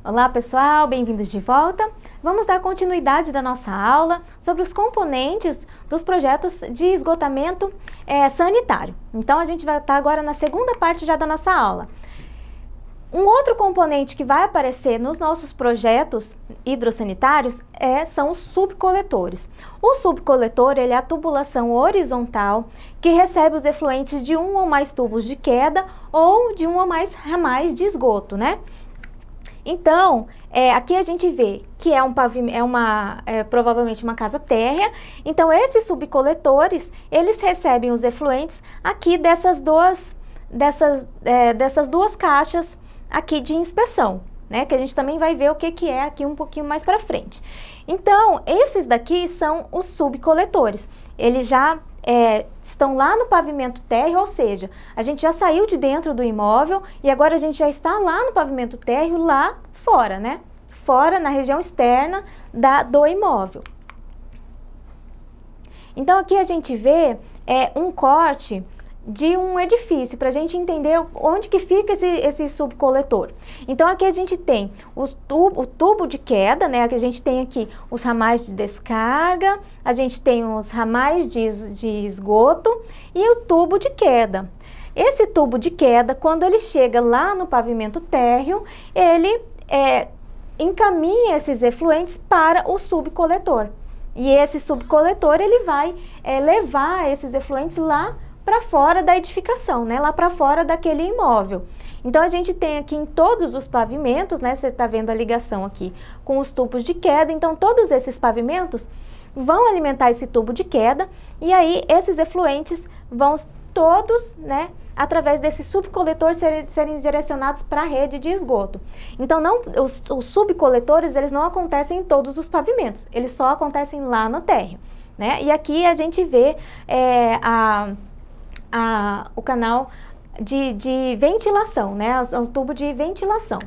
Olá pessoal, bem-vindos de volta. Vamos dar continuidade da nossa aula sobre os componentes dos projetos de esgotamento sanitário. Então a gente vai estar agora na segunda parte já da nossa aula. Um outro componente que vai aparecer nos nossos projetos hidrossanitários são os subcoletores. O subcoletor ele é a tubulação horizontal que recebe os efluentes de um ou mais tubos de queda ou de um ou mais ramais de esgoto, né? Então, aqui a gente vê que provavelmente uma casa térrea. Então, esses subcoletores, eles recebem os efluentes aqui dessas duas caixas aqui de inspeção, né? Que a gente também vai ver o que é aqui um pouquinho mais para frente. Então, esses daqui são os subcoletores. Eles já estão lá no pavimento térreo, ou seja, a gente já saiu de dentro do imóvel e agora a gente já está lá no pavimento térreo, lá fora, né? Fora, na região externa do imóvel. Então, aqui a gente vê um corte de um edifício, para a gente entender onde que fica esse subcoletor. Então, aqui a gente tem o tubo de queda, né? Que a gente tem aqui os ramais de descarga, a gente tem os ramais de esgoto e o tubo de queda. Esse tubo de queda, quando ele chega lá no pavimento térreo, ele encaminha esses efluentes para o subcoletor. E esse subcoletor, ele vai levar esses efluentes lá para fora da edificação, né? Lá para fora daquele imóvel. Então, a gente tem aqui em todos os pavimentos, né? Você está vendo a ligação aqui com os tubos de queda. Então, todos esses pavimentos vão alimentar esse tubo de queda e aí esses efluentes vão todos, né? Através desse subcoletor serem direcionados para a rede de esgoto. Então, os subcoletores, eles não acontecem em todos os pavimentos. Eles só acontecem lá no térreo, né? E aqui a gente vê o canal de ventilação, né? O tubo de ventilação.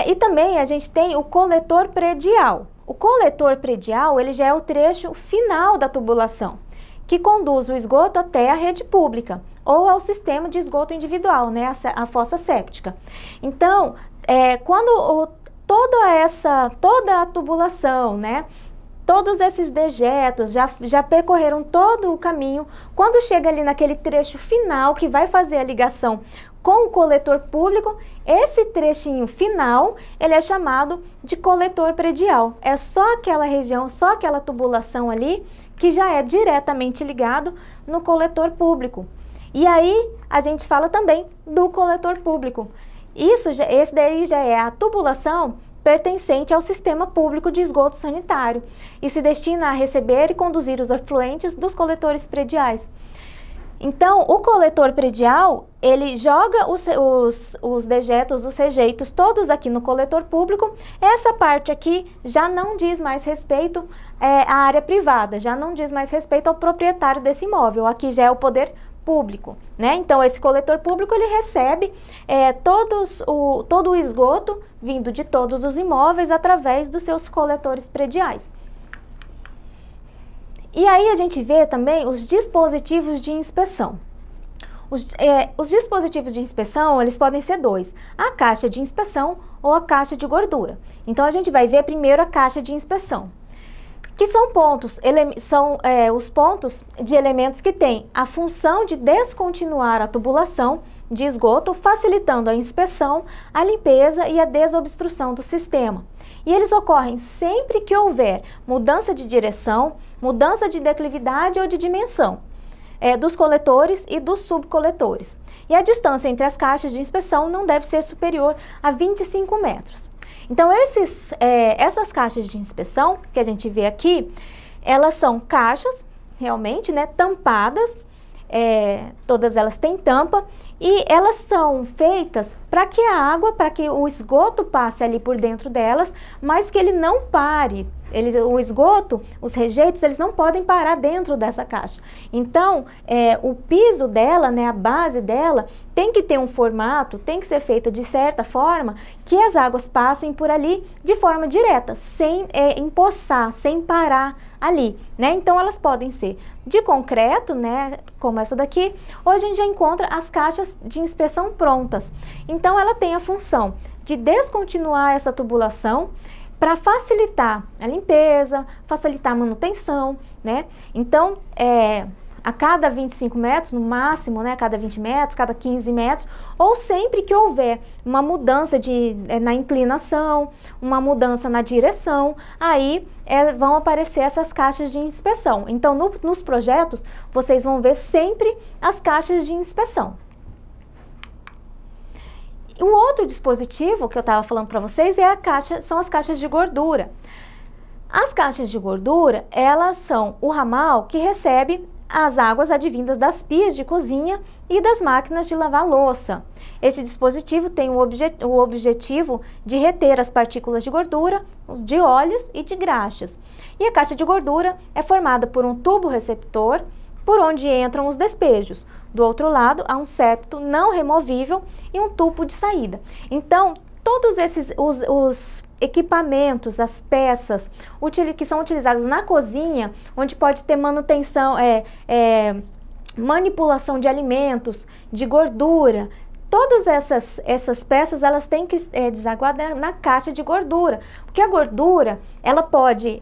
E também a gente tem o coletor predial. O coletor predial, ele já é o trecho final da tubulação, que conduz o esgoto até a rede pública ou ao sistema de esgoto individual, né? A fossa séptica. Então, quando toda a tubulação, né? Todos esses dejetos já percorreram todo o caminho. Quando chega ali naquele trecho final que vai fazer a ligação com o coletor público, esse trechinho final, ele é chamado de coletor predial. É só aquela região, só aquela tubulação ali que já é diretamente ligado no coletor público. E aí a gente fala também do coletor público. Esse daí já é a tubulação pertencente ao sistema público de esgoto sanitário e se destina a receber e conduzir os efluentes dos coletores prediais. Então, o coletor predial, ele joga os dejetos, os rejeitos, todos aqui no coletor público. Essa parte aqui já não diz mais respeito à área privada, já não diz mais respeito ao proprietário desse imóvel. Aqui já é o poder público, né? Então, esse coletor público, ele recebe todo o esgoto vindo de todos os imóveis através dos seus coletores prediais. E aí a gente vê também os dispositivos de inspeção. Os dispositivos de inspeção, eles podem ser dois: a caixa de inspeção ou a caixa de gordura. Então, a gente vai ver primeiro a caixa de inspeção, que são os pontos de elementos que têm a função de descontinuar a tubulação de esgoto, facilitando a inspeção, a limpeza e a desobstrução do sistema. E eles ocorrem sempre que houver mudança de direção, mudança de declividade ou de dimensão dos coletores e dos subcoletores. E a distância entre as caixas de inspeção não deve ser superior a 25 metros. Então, essas caixas de inspeção que a gente vê aqui, elas são caixas, realmente, né, tampadas, todas elas têm tampa, e elas são feitas para que a água, para que o esgoto passe ali por dentro delas, mas que ele não pare o esgoto, os rejeitos, eles não podem parar dentro dessa caixa. Então, o piso dela, né, a base dela, tem que ter um formato, tem que ser feita de certa forma que as águas passem por ali de forma direta, sem empoçar, sem parar ali, né? Então elas podem ser de concreto, né, como essa daqui. Hoje a gente já encontra as caixas de inspeção prontas. Então ela tem a função de descontinuar essa tubulação para facilitar a limpeza, facilitar a manutenção, né? Então, a cada 25 metros, no máximo, né, cada 20 metros, cada 15 metros, ou sempre que houver uma mudança na inclinação, uma mudança na direção, aí vão aparecer essas caixas de inspeção. Então, nos projetos, vocês vão ver sempre as caixas de inspeção. Um outro dispositivo que eu estava falando para vocês são as caixas de gordura. As caixas de gordura, elas são o ramal que recebe as águas advindas das pias de cozinha e das máquinas de lavar louça. Este dispositivo tem o objetivo de reter as partículas de gordura, de óleos e de graxas. E a caixa de gordura é formada por um tubo receptor, por onde entram os despejos. Do outro lado, há um septo não removível e um tubo de saída. Então, todos os equipamentos, as peças que são utilizadas na cozinha, onde pode ter manutenção, manipulação de alimentos, de gordura, todas essas peças, elas têm que desaguar na caixa de gordura, porque a gordura, ela pode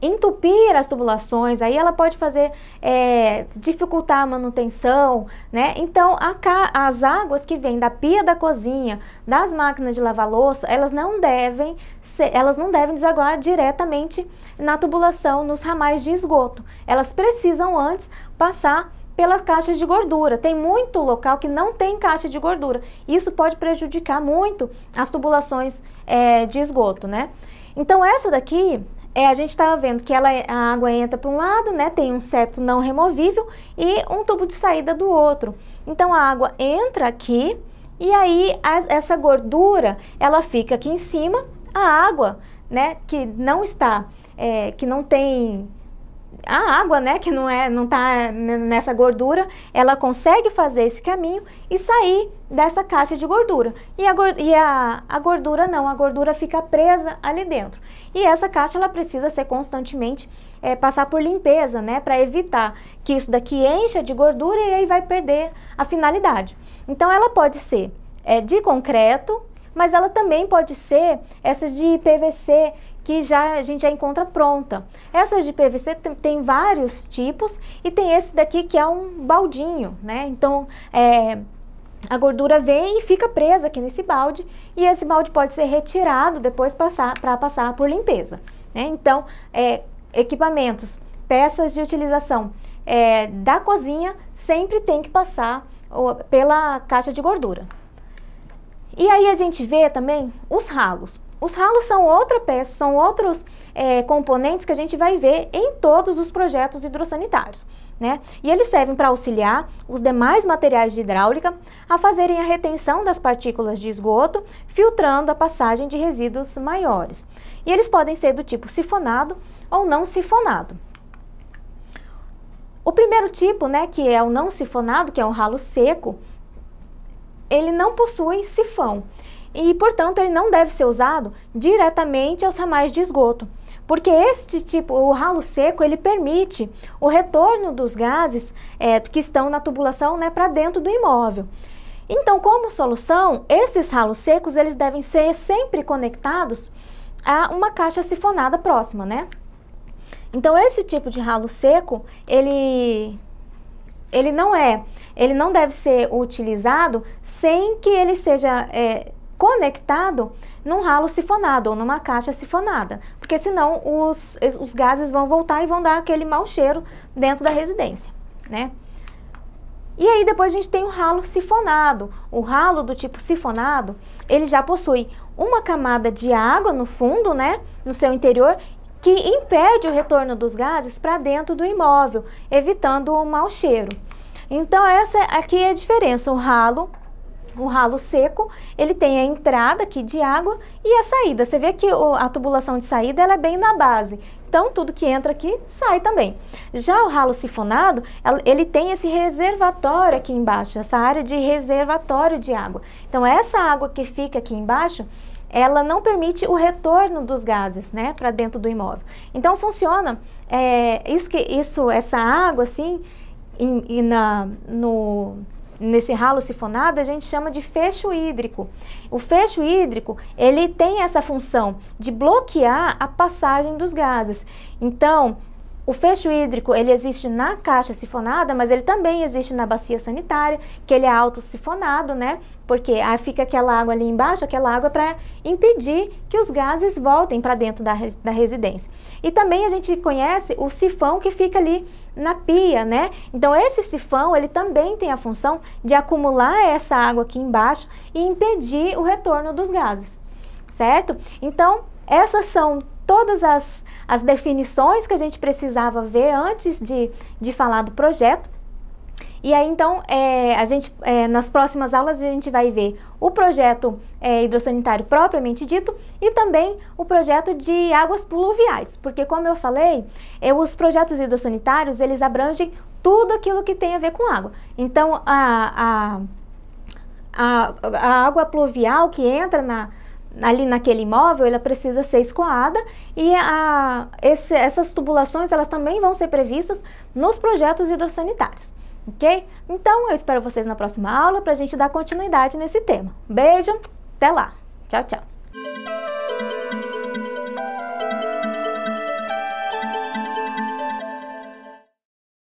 entupir as tubulações, aí ela pode fazer, dificultar a manutenção, né? Então, as águas que vêm da pia da cozinha, das máquinas de lavar louça, elas não devem desaguar diretamente na tubulação, nos ramais de esgoto. Elas precisam antes passar pelas caixas de gordura. Tem muito local que não tem caixa de gordura. Isso pode prejudicar muito as tubulações de esgoto, né? Então, essa daqui, a gente estava vendo que a água entra para um lado, né, tem um septo não removível e um tubo de saída do outro. Então a água entra aqui e aí essa gordura, ela fica aqui em cima. A água, né, que não está, que não tem a água, né, que não está nessa gordura, ela consegue fazer esse caminho e sair dessa caixa de gordura. E a gordura não, a gordura fica presa ali dentro. E essa caixa, ela precisa ser constantemente, passar por limpeza, né, para evitar que isso daqui encha de gordura e aí vai perder a finalidade. Então, ela pode ser de concreto, mas ela também pode ser essas de PVC, que a gente já encontra pronta. Essas de PVC tem vários tipos e tem esse daqui que é um baldinho, né? Então, a gordura vem e fica presa aqui nesse balde e esse balde pode ser retirado depois para passar por limpeza, né? Então, equipamentos, peças de utilização da cozinha sempre tem que passar pela caixa de gordura. E aí a gente vê também os ralos. Os ralos são outra peça, são outros componentes que a gente vai ver em todos os projetos hidrossanitários, né? E eles servem para auxiliar os demais materiais de hidráulica a fazerem a retenção das partículas de esgoto, filtrando a passagem de resíduos maiores. E eles podem ser do tipo sifonado ou não sifonado. O primeiro tipo, né, que é o não sifonado, que é um ralo seco, ele não possui sifão. E, portanto, ele não deve ser usado diretamente aos ramais de esgoto, porque este tipo, o ralo seco, ele permite o retorno dos gases que estão na tubulação, né, para dentro do imóvel. Então, como solução, esses ralos secos, eles devem ser sempre conectados a uma caixa sifonada próxima, né? Então, esse tipo de ralo seco, ele não deve ser utilizado sem que ele seja conectado num ralo sifonado ou numa caixa sifonada, porque senão os gases vão voltar e vão dar aquele mau cheiro dentro da residência, né? E aí depois a gente tem o ralo sifonado. O ralo do tipo sifonado, ele já possui uma camada de água no fundo, né, no seu interior, que impede o retorno dos gases para dentro do imóvel, evitando o mau cheiro. Então essa aqui é a diferença. O O ralo seco, ele tem a entrada aqui de água e a saída. Você vê que a tubulação de saída ela é bem na base. Então, tudo que entra aqui, sai também. Já o ralo sifonado, ele tem esse reservatório aqui embaixo, essa área de reservatório de água. Então, essa água que fica aqui embaixo, ela não permite o retorno dos gases, né, para dentro do imóvel. Então, funciona, essa água, assim, nesse ralo sifonado, a gente chama de fecho hídrico. O fecho hídrico, ele tem essa função de bloquear a passagem dos gases. Então, o fecho hídrico, ele existe na caixa sifonada, mas ele também existe na bacia sanitária, que ele é autossifonado, né? Porque aí fica aquela água ali embaixo, aquela água para impedir que os gases voltem para dentro da residência. E também a gente conhece o sifão que fica ali na pia, né? Então, esse sifão, ele também tem a função de acumular essa água aqui embaixo e impedir o retorno dos gases, certo? Então, essas são todas as definições que a gente precisava ver antes de falar do projeto. E aí, então, nas próximas aulas a gente vai ver o projeto hidrossanitário propriamente dito e também o projeto de águas pluviais, porque, como eu falei, os projetos hidrossanitários, eles abrangem tudo aquilo que tem a ver com água. Então, a água pluvial que entra ali naquele imóvel, ela precisa ser escoada e essas tubulações, elas também vão ser previstas nos projetos hidrossanitários. Ok? Então, eu espero vocês na próxima aula para a gente dar continuidade nesse tema. Beijo, até lá. Tchau, tchau.